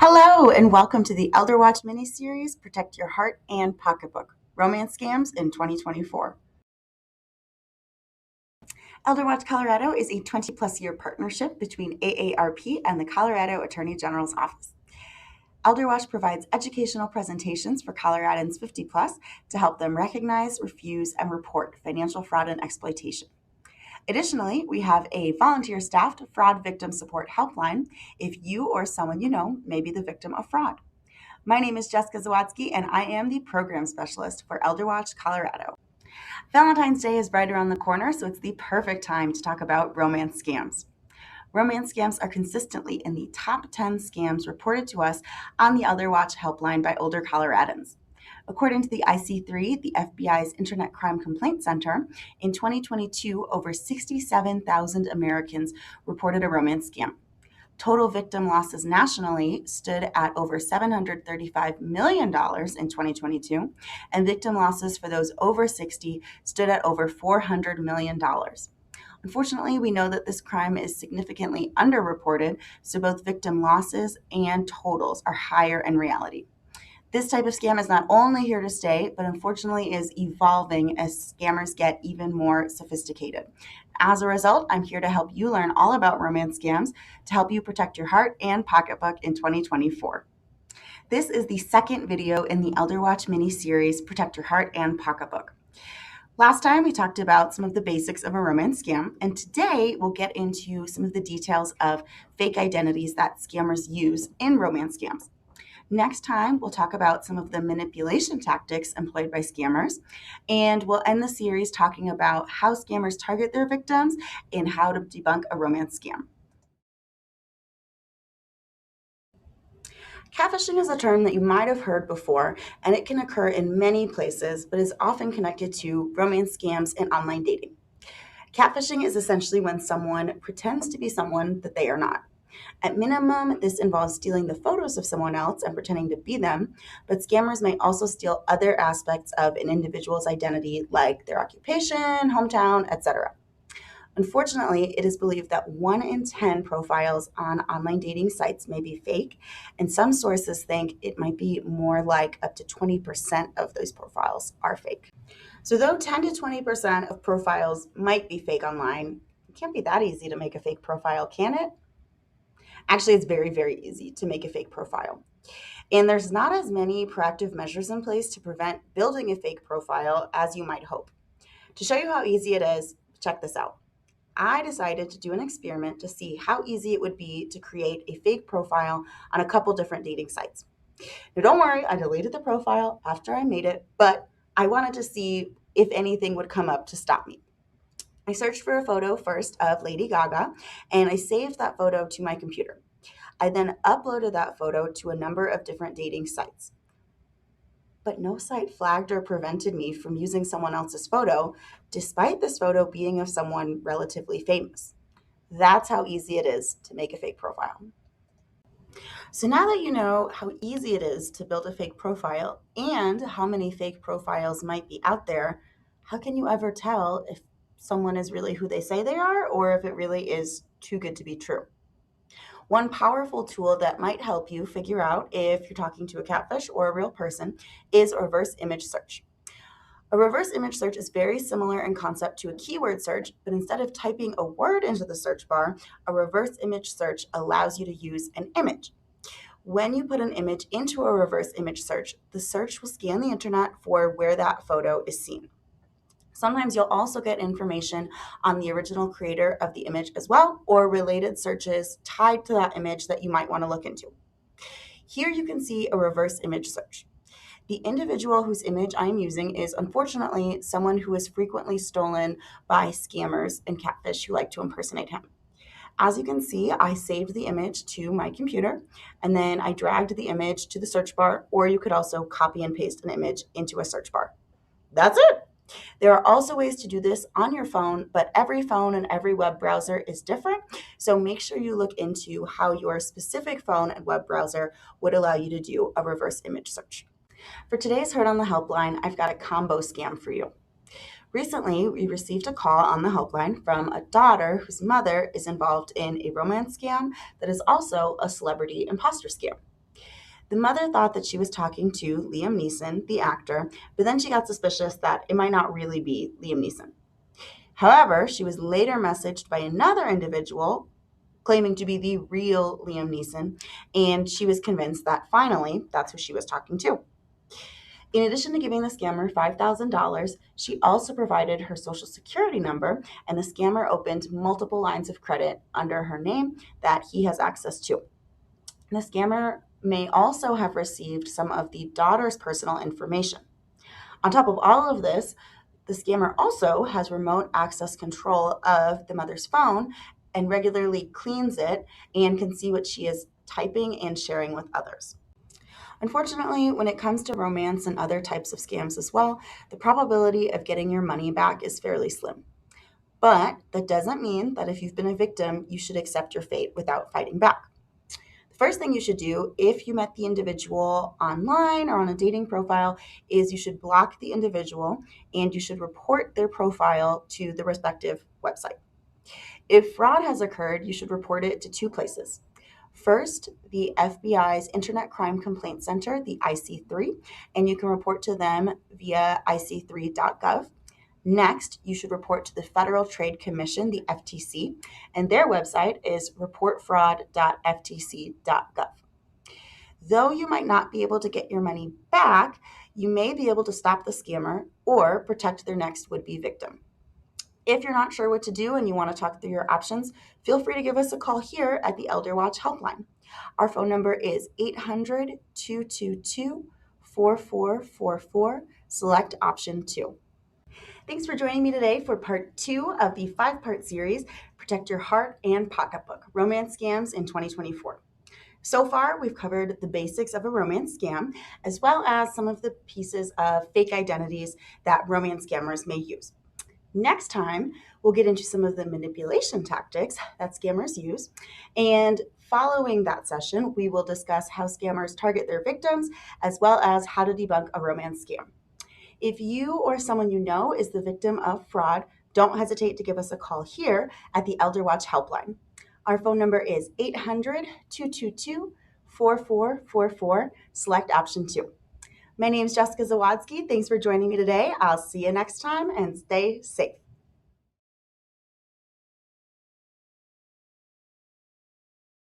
Hello, and welcome to the Elder Watch miniseries, Protect Your Heart and Pocketbook, Romance Scams in 2024. Elder Watch Colorado is a 20-plus year partnership between AARP and the Colorado Attorney General's Office. Elder Watch provides educational presentations for Coloradans 50-plus to help them recognize, refuse, and report financial fraud and exploitation. Additionally, we have a volunteer-staffed fraud victim support helpline if you or someone you know may be the victim of fraud. My name is Jessica Zawatsky, and I am the program specialist for Elder Watch Colorado. Valentine's Day is right around the corner, so it's the perfect time to talk about romance scams. Romance scams are consistently in the top 10 scams reported to us on the Elder Watch helpline by older Coloradans. According to the IC3, the FBI's Internet Crime Complaint Center, in 2022, over 67,000 Americans reported a romance scam. Total victim losses nationally stood at over $735 million in 2022, and victim losses for those over 60 stood at over $400 million. Unfortunately, we know that this crime is significantly underreported, so both victim losses and totals are higher in reality. This type of scam is not only here to stay, but unfortunately is evolving as scammers get even more sophisticated. As a result, I'm here to help you learn all about romance scams to help you protect your heart and pocketbook in 2024. This is the second video in the Elder Watch mini-series, Protect Your Heart and Pocketbook. Last time we talked about some of the basics of a romance scam, and today we'll get into some of the details of fake identities that scammers use in romance scams. Next time, we'll talk about some of the manipulation tactics employed by scammers, and we'll end the series talking about how scammers target their victims and how to debunk a romance scam. Catfishing is a term that you might have heard before, and it can occur in many places, but is often connected to romance scams and online dating. Catfishing is essentially when someone pretends to be someone that they are not. At minimum, this involves stealing the photos of someone else and pretending to be them, but scammers may also steal other aspects of an individual's identity, like their occupation, hometown, etc. Unfortunately, it is believed that 1 in 10 profiles on online dating sites may be fake, and some sources think it might be more like up to 20% of those profiles are fake. So though 10 to 20% of profiles might be fake online, it can't be that easy to make a fake profile, can it? Actually, it's very, very easy to make a fake profile. And there's not as many proactive measures in place to prevent building a fake profile as you might hope. To show you how easy it is, check this out. I decided to do an experiment to see how easy it would be to create a fake profile on a couple different dating sites. Now, don't worry, I deleted the profile after I made it, but I wanted to see if anything would come up to stop me. I searched for a photo first of Lady Gaga, and I saved that photo to my computer. I then uploaded that photo to a number of different dating sites. But no site flagged or prevented me from using someone else's photo, despite this photo being of someone relatively famous. That's how easy it is to make a fake profile. So now that you know how easy it is to build a fake profile and how many fake profiles might be out there, how can you ever tell if someone is really who they say they are or if it really is too good to be true? One powerful tool that might help you figure out if you're talking to a catfish or a real person is a reverse image search. A reverse image search is very similar in concept to a keyword search, but instead of typing a word into the search bar, a reverse image search allows you to use an image. When you put an image into a reverse image search, the search will scan the internet for where that photo is seen. Sometimes you'll also get information on the original creator of the image as well, or related searches tied to that image that you might want to look into. Here you can see a reverse image search. The individual whose image I'm using is unfortunately someone who is frequently stolen by scammers and catfish who like to impersonate him. As you can see, I saved the image to my computer, and then I dragged the image to the search bar, or you could also copy and paste an image into a search bar. That's it. There are also ways to do this on your phone, but every phone and every web browser is different. So make sure you look into how your specific phone and web browser would allow you to do a reverse image search. For today's Heard on the Helpline, I've got a combo scam for you. Recently, we received a call on the helpline from a daughter whose mother is involved in a romance scam that is also a celebrity imposter scam. The mother thought that she was talking to Liam Neeson, the actor, but then she got suspicious that it might not really be Liam Neeson. However, she was later messaged by another individual claiming to be the real Liam Neeson, and she was convinced that finally that's who she was talking to. In addition to giving the scammer $5,000, she also provided her social security number, and the scammer opened multiple lines of credit under her name that he has access to. The scammer may also have received some of the daughter's personal information. On top of all of this, the scammer also has remote access control of the mother's phone and regularly cleans it and can see what she is typing and sharing with others. Unfortunately, when it comes to romance and other types of scams as well, the probability of getting your money back is fairly slim. But that doesn't mean that if you've been a victim, you should accept your fate without fighting back. The first thing you should do if you met the individual online or on a dating profile is you should block the individual and you should report their profile to the respective website. If fraud has occurred, you should report it to two places. First, the FBI's Internet Crime Complaint Center, the IC3, and you can report to them via ic3.gov. Next, you should report to the Federal Trade Commission, the FTC, and their website is reportfraud.ftc.gov. Though you might not be able to get your money back, you may be able to stop the scammer or protect their next would-be victim. If you're not sure what to do and you want to talk through your options, feel free to give us a call here at the Elder Watch Helpline. Our phone number is 800 222 4444. Select option 2. Thanks for joining me today for part 2 of the 5-part series, Protect Your Heart and Pocketbook, Romance Scams in 2024. So far, we've covered the basics of a romance scam, as well as some of the pieces of fake identities that romance scammers may use. Next time, we'll get into some of the manipulation tactics that scammers use. And following that session, we will discuss how scammers target their victims, as well as how to debunk a romance scam. If you or someone you know is the victim of fraud, don't hesitate to give us a call here at the Elder Watch Helpline. Our phone number is 800 222 4444. Select option 2. My name is Jessica Zawadski. Thanks for joining me today. I'll see you next time and stay safe.